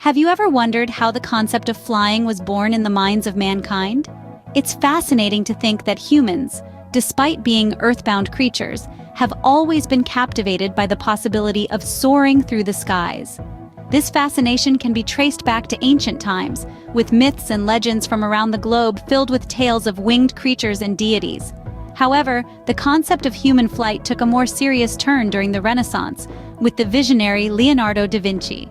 Have you ever wondered how the concept of flying was born in the minds of mankind? It's fascinating to think that humans, despite being earthbound creatures, have always been captivated by the possibility of soaring through the skies. This fascination can be traced back to ancient times, with myths and legends from around the globe filled with tales of winged creatures and deities. However, the concept of human flight took a more serious turn during the Renaissance, with the visionary Leonardo da Vinci.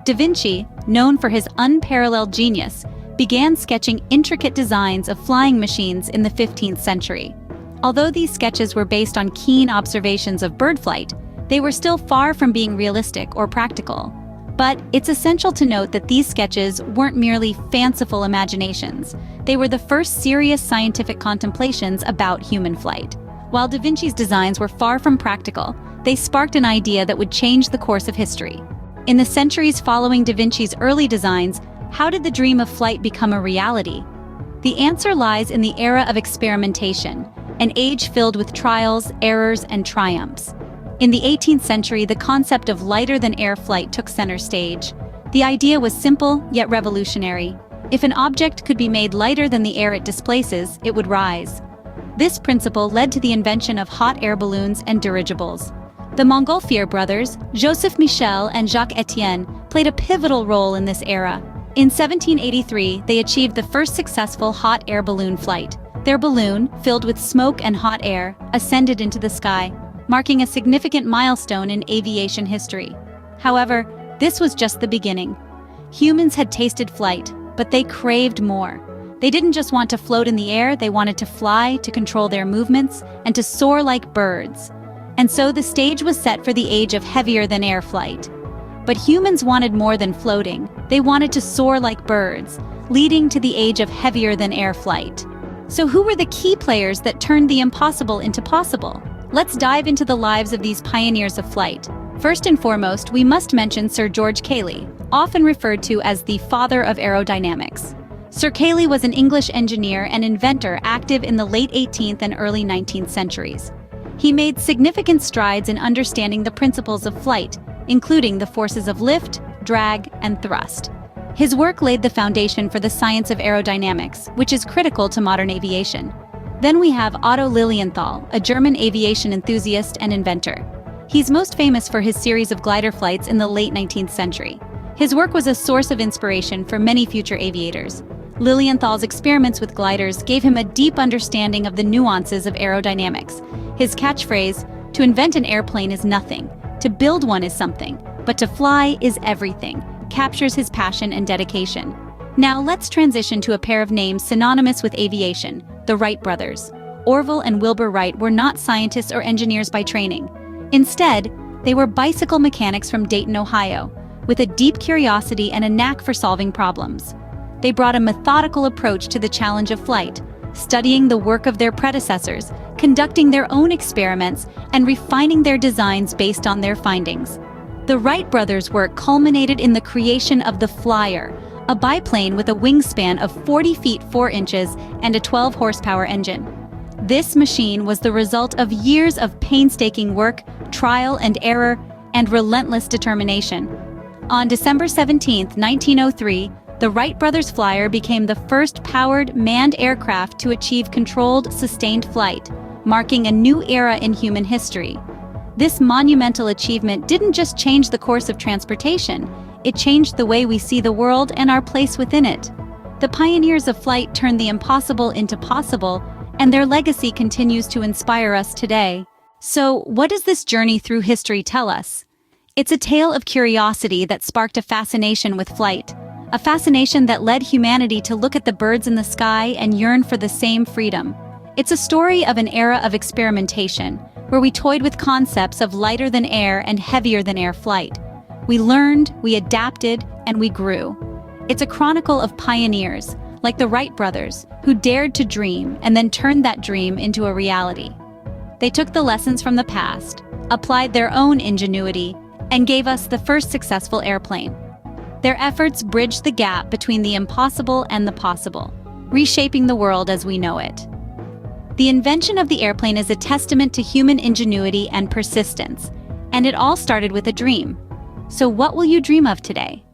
Da Vinci, known for his unparalleled genius, began sketching intricate designs of flying machines in the 15th century. Although these sketches were based on keen observations of bird flight, they were still far from being realistic or practical. But it's essential to note that these sketches weren't merely fanciful imaginations. They were the first serious scientific contemplations about human flight. While Da Vinci's designs were far from practical, they sparked an idea that would change the course of history. In the centuries following Da Vinci's early designs, how did the dream of flight become a reality? The answer lies in the era of experimentation, an age filled with trials, errors, and triumphs. In the 18th century, the concept of lighter-than-air flight took center stage. The idea was simple, yet revolutionary. If an object could be made lighter than the air it displaces, it would rise. This principle led to the invention of hot air balloons and dirigibles. The Montgolfier brothers, Joseph Michel and Jacques Etienne, played a pivotal role in this era. In 1783, they achieved the first successful hot air balloon flight. Their balloon, filled with smoke and hot air, ascended into the sky, marking a significant milestone in aviation history. However, this was just the beginning. Humans had tasted flight, but they craved more. They didn't just want to float in the air, they wanted to fly, to control their movements, and to soar like birds. And so the stage was set for the age of heavier-than-air flight. But humans wanted more than floating. They wanted to soar like birds, leading to the age of heavier-than-air flight. So who were the key players that turned the impossible into possible? Let's dive into the lives of these pioneers of flight. First and foremost, we must mention Sir George Cayley, often referred to as the father of aerodynamics. Sir Cayley was an English engineer and inventor active in the late 18th and early 19th centuries. He made significant strides in understanding the principles of flight, including the forces of lift, drag, and thrust. His work laid the foundation for the science of aerodynamics, which is critical to modern aviation. Then we have Otto Lilienthal, a German aviation enthusiast and inventor. He's most famous for his series of glider flights in the late 19th century. His work was a source of inspiration for many future aviators. Lilienthal's experiments with gliders gave him a deep understanding of the nuances of aerodynamics. His catchphrase, "To invent an airplane is nothing, to build one is something, but to fly is everything," captures his passion and dedication. Now let's transition to a pair of names synonymous with aviation, the Wright brothers. Orville and Wilbur Wright were not scientists or engineers by training. Instead, they were bicycle mechanics from Dayton, Ohio, with a deep curiosity and a knack for solving problems. They brought a methodical approach to the challenge of flight, studying the work of their predecessors, conducting their own experiments, and refining their designs based on their findings. The Wright brothers' work culminated in the creation of the Flyer, a biplane with a wingspan of 40 feet 4 inches and a 12-horsepower engine. This machine was the result of years of painstaking work, trial and error, and relentless determination. On December 17, 1903, the Wright brothers' Flyer became the first powered, manned aircraft to achieve controlled, sustained flight, marking a new era in human history. This monumental achievement didn't just change the course of transportation, it changed the way we see the world and our place within it. The pioneers of flight turned the impossible into possible, and their legacy continues to inspire us today. So, what does this journey through history tell us? It's a tale of curiosity that sparked a fascination with flight. A fascination that led humanity to look at the birds in the sky and yearn for the same freedom. It's a story of an era of experimentation, where we toyed with concepts of lighter-than-air and heavier-than-air flight. We learned, we adapted, and we grew. It's a chronicle of pioneers, like the Wright brothers, who dared to dream and then turned that dream into a reality. They took the lessons from the past, applied their own ingenuity, and gave us the first successful airplane. Their efforts bridged the gap between the impossible and the possible, reshaping the world as we know it. The invention of the airplane is a testament to human ingenuity and persistence, and it all started with a dream. So what will you dream of today?